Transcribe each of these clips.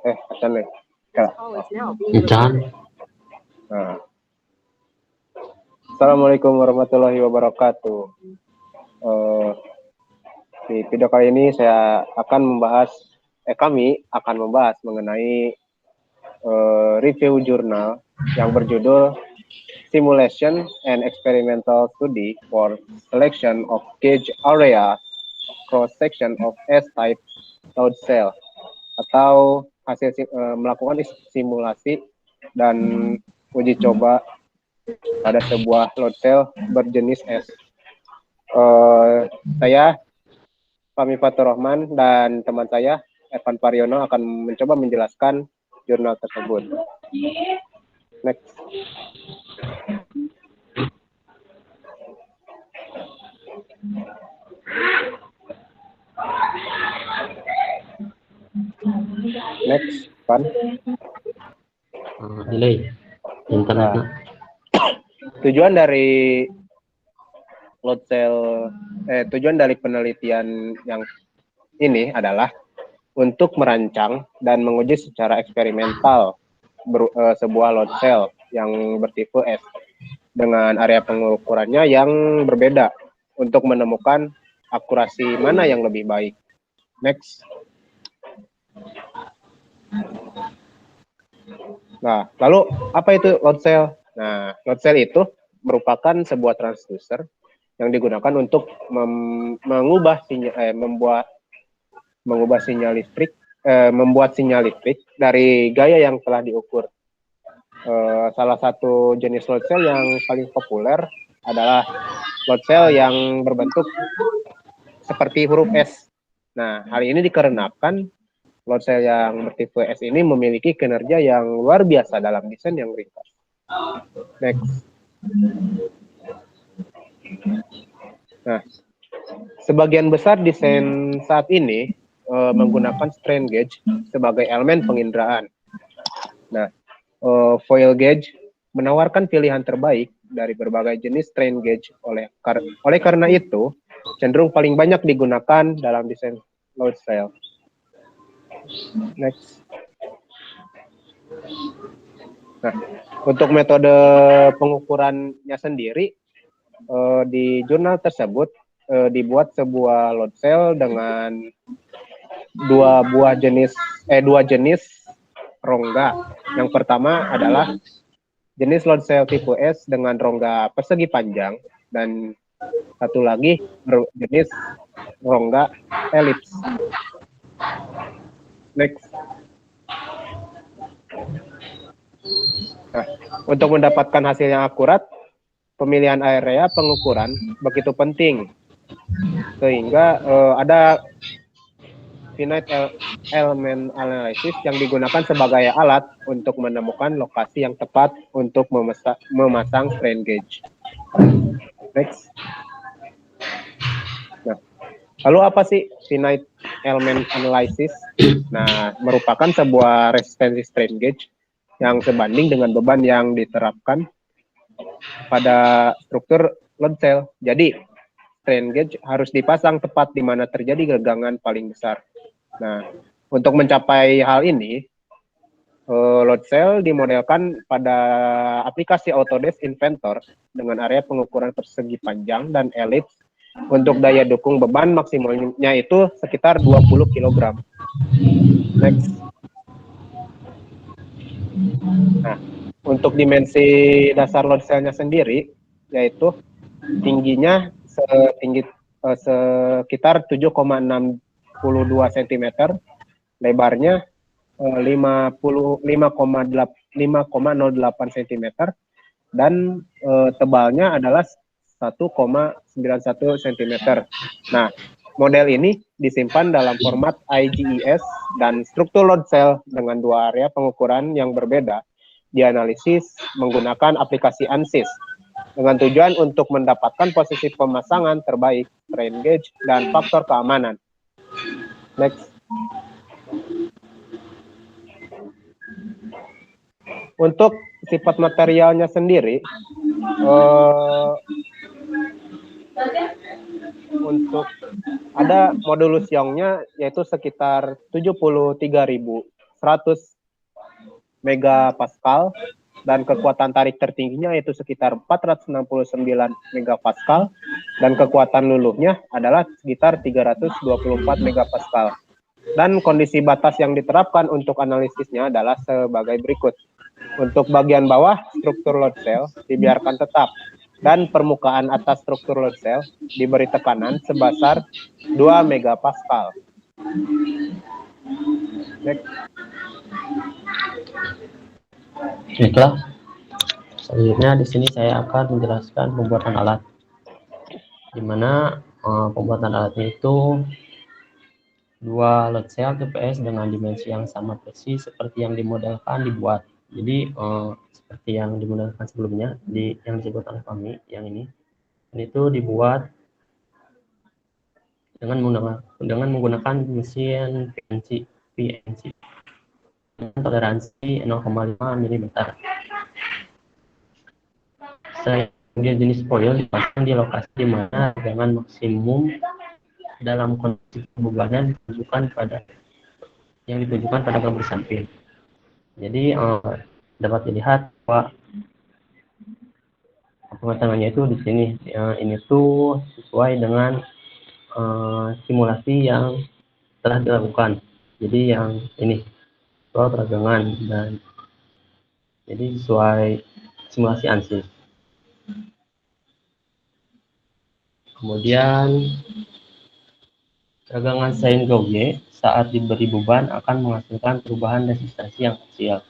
acan nih. Kak. Acan. Nah. Assalamualaikum warahmatullahi wabarakatuh. Di video kali ini kami akan membahas mengenai review jurnal yang berjudul Simulation and Experimental Study for Selection of Gauge Area Cross-Section of S-Type Load Cell, atau hasil melakukan simulasi dan uji coba pada sebuah load cell berjenis S. Saya Fahmi Fatur Rahman dan teman saya Evan Pariono akan mencoba menjelaskan jurnal tersebut. Next. Next, Pan. Delay. Internet. Tujuan dari penelitian yang ini adalah untuk merancang dan menguji secara eksperimental sebuah load cell yang bertipe S dengan area pengukurannya yang berbeda untuk menemukan akurasi mana yang lebih baik. Next. Nah, lalu apa itu load cell? Nah, load cell itu merupakan sebuah transducer yang digunakan untuk membuat sinyal listrik dari gaya yang telah diukur. Salah satu jenis load cell yang paling populer adalah load cell yang berbentuk seperti huruf S. Nah, hal ini dikarenakan load cell yang bertipe S ini memiliki kinerja yang luar biasa dalam desain yang ringkas. Next. Nah, sebagian besar desain saat ini menggunakan strain gauge sebagai elemen penginderaan. Nah, foil gauge menawarkan pilihan terbaik dari berbagai jenis strain gauge. Oleh karena itu, cenderung paling banyak digunakan dalam desain load cell. Next. Nah, untuk metode pengukurannya sendiri, di jurnal tersebut dibuat sebuah load cell dengan dua jenis rongga. Yang pertama adalah jenis load cell tipe S dengan rongga persegi panjang, dan satu lagi jenis rongga elips. Next. Nah, untuk mendapatkan hasil yang akurat, pemilihan area pengukuran begitu penting, sehingga ada finite element analysis yang digunakan sebagai alat untuk menemukan lokasi yang tepat untuk memasang strain gauge. Next. Nah, lalu apa sih finite element analysis? Nah, merupakan sebuah resistensi strain gauge yang sebanding dengan beban yang diterapkan pada struktur load cell. Jadi, strain gauge harus dipasang tepat di mana terjadi gegangan paling besar. Nah, untuk mencapai hal ini, load cell dimodelkan pada aplikasi Autodesk Inventor dengan area pengukuran persegi panjang dan elips. Untuk daya dukung beban maksimalnya itu sekitar 20 kg. Next. Nah, untuk dimensi dasar load cell-nya sendiri, yaitu tingginya sekitar 7,62 cm, lebarnya 5,08 cm, dan tebalnya adalah 1,91 cm. Nah, model ini disimpan dalam format IGES, dan struktur load cell dengan dua area pengukuran yang berbeda dianalisis menggunakan aplikasi ANSYS dengan tujuan untuk mendapatkan posisi pemasangan terbaik, strain gauge, dan faktor keamanan. Next. Untuk sifat materialnya sendiri, untuk ada modulus Young-nya yaitu sekitar 73.000 100 megapascal dan kekuatan tarik tertingginya yaitu sekitar 469 megapascal dan kekuatan luluhnya adalah sekitar 324 megapascal. Dan kondisi batas yang diterapkan untuk analisisnya adalah sebagai berikut. Untuk bagian bawah struktur load cell dibiarkan tetap dan permukaan atas struktur load cell diberi tekanan sebesar 2 megapascal. Next. Baiklah, selanjutnya di sini saya akan menjelaskan pembuatan alat, di mana pembuatan alatnya itu 2 load cell TPS dengan dimensi yang sama persis seperti yang dimodelkan dibuat. Jadi seperti yang dimodelkan sebelumnya yang disebut oleh kami, yang ini tuh dibuat dengan menggunakan mesin PNC dengan toleransi 0,5 mm. Sehingga jenis foil dipasang di lokasi di mana tegangan maksimum dalam kondisi pembubahan yang ditunjukkan pada gambar samping. Jadi dapat dilihat bahwa pemasangannya itu di sini. Ini tuh sesuai dengan simulasi yang telah dilakukan. Jadi yang ini soal tegangan dan jadi sesuai simulasi ANSYS. Kemudian tegangan sin Gauge saat diberi beban akan menghasilkan perubahan resistansi yang kecil.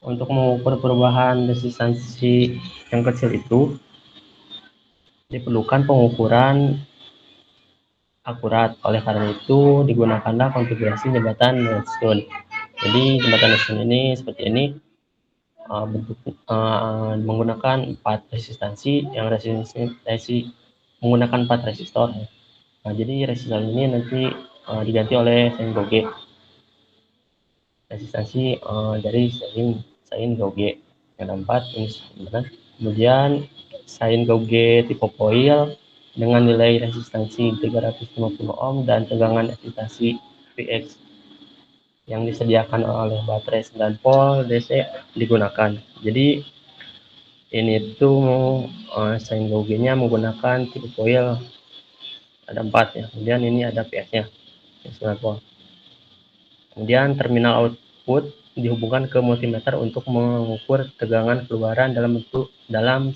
Untuk mengukur perubahan resistansi yang kecil itu diperlukan pengukuran akurat. Oleh karena itu digunakanlah konfigurasi jembatan Redstone. Jadi jembatan Redstone ini seperti ini, menggunakan 4 resistansi yang menggunakan 4 resistor. Nah, jadi resistor ini nanti diganti oleh sin Gauge. Resistansi dari sin Gauge yang 4 ini sebenarnya. Kemudian sin Gauge tipe foil dengan nilai resistansi 350 ohm dan tegangan eksitasi Px yang disediakan oleh baterai 9 volt DC digunakan. Jadi ini tuh sin Gauge-nya menggunakan tipe foil ada 4 ya. Kemudian ini ada Px-nya 9 volt. Kemudian terminal output dihubungkan ke multimeter untuk mengukur tegangan keluaran dalam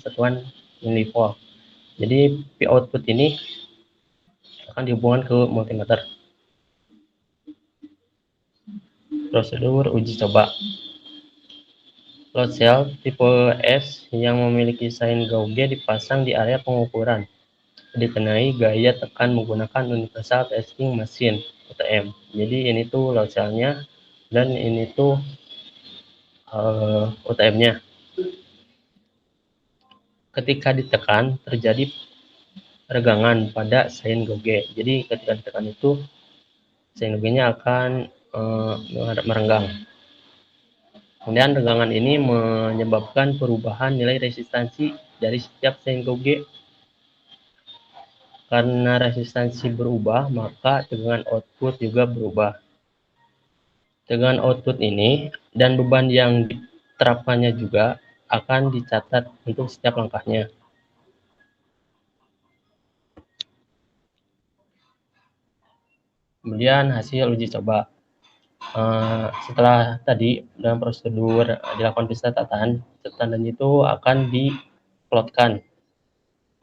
satuan milivolt. Jadi P output ini akan dihubungkan ke multimeter. Prosedur uji coba. Load cell tipe S yang memiliki sin Gauge dipasang di area pengukuran. Dikenai gaya tekan menggunakan Universal Testing Machine UTM. Jadi ini tuh load cell-nya dan ini tuh UTM-nya. Ketika ditekan terjadi regangan pada sin Gauge. Jadi ketika ditekan itu sin Gauge-nya akan merenggang. Kemudian regangan ini menyebabkan perubahan nilai resistansi dari setiap sin Gauge. Karena resistansi berubah, maka tegangan output juga berubah. Tegangan output ini dan beban yang diterapkannya juga akan dicatat untuk setiap langkahnya. Kemudian hasil uji coba. Setelah tadi dalam prosedur dilakukan pencatatan itu akan diplotkan.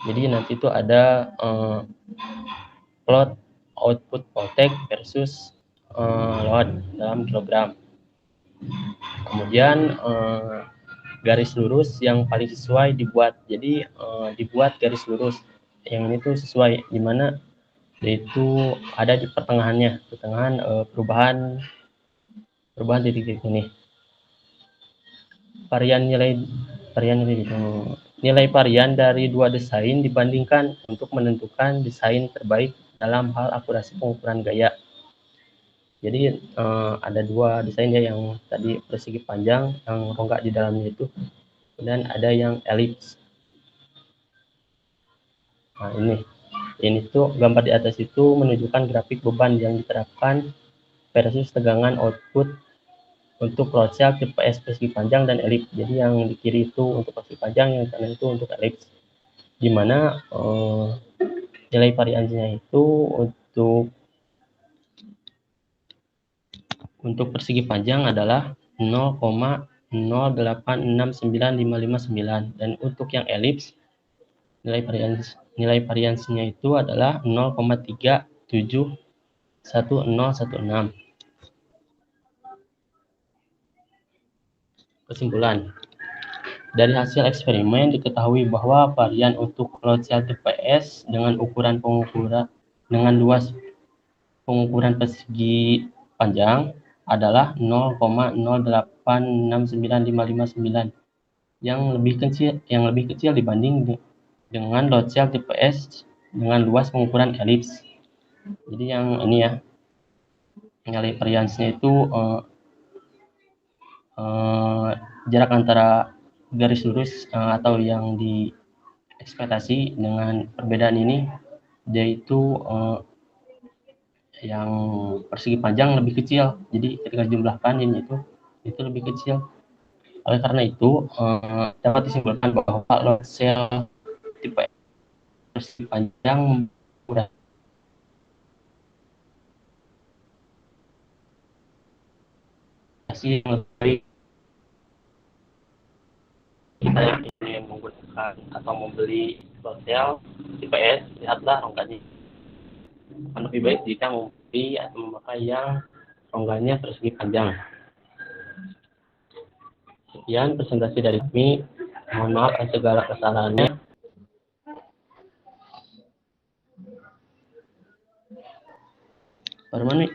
Jadi nanti itu ada plot output voltage versus load dalam kilogram. Kemudian garis lurus yang paling sesuai dibuat. Jadi dibuat garis lurus yang ini tuh sesuai, di mana yaitu ada di pertengahan perubahan titik ini. Nilai varian dari 2 desain dibandingkan untuk menentukan desain terbaik dalam hal akurasi pengukuran gaya. Jadi ada 2 desain ya, yang tadi persegi panjang yang rongga di dalamnya itu, dan ada yang elips. Nah, ini tuh gambar di atas itu menunjukkan grafik beban yang diterapkan versus tegangan output untuk load-cell tipe S persegi panjang dan elips. Jadi yang di kiri itu untuk persegi panjang, yang kanan itu untuk elips. Di mana nilai variansinya itu untuk persegi panjang adalah 0,0869559 dan untuk yang elips nilai variansinya itu adalah 0,3711016. Kesimpulan, dari hasil eksperimen diketahui bahwa varian untuk load cell tipe S dengan luas pengukuran persegi panjang adalah 0,0869559 yang lebih kecil dibanding dengan load cell tipe S dengan luas pengukuran elips. Jadi yang ini ya, nilai variansinya itu jarak antara garis lurus atau yang diekspektasi dengan perbedaan ini, yaitu yang persegi panjang lebih kecil. Jadi ketika dijumlahkan ini itu lebih kecil. Oleh karena itu dapat disimpulkan bahwa load cell tipe persegi panjang mudah yang lebih. Kita yang ingin menggunakan atau membeli load cell tipe S, lihatlah rongganya. Lebih baik jika membeli atau memakai yang rongganya persegi panjang. Sekian presentasi dari kami. Mohon maaf atas segala kesalahannya. Baru mana nih?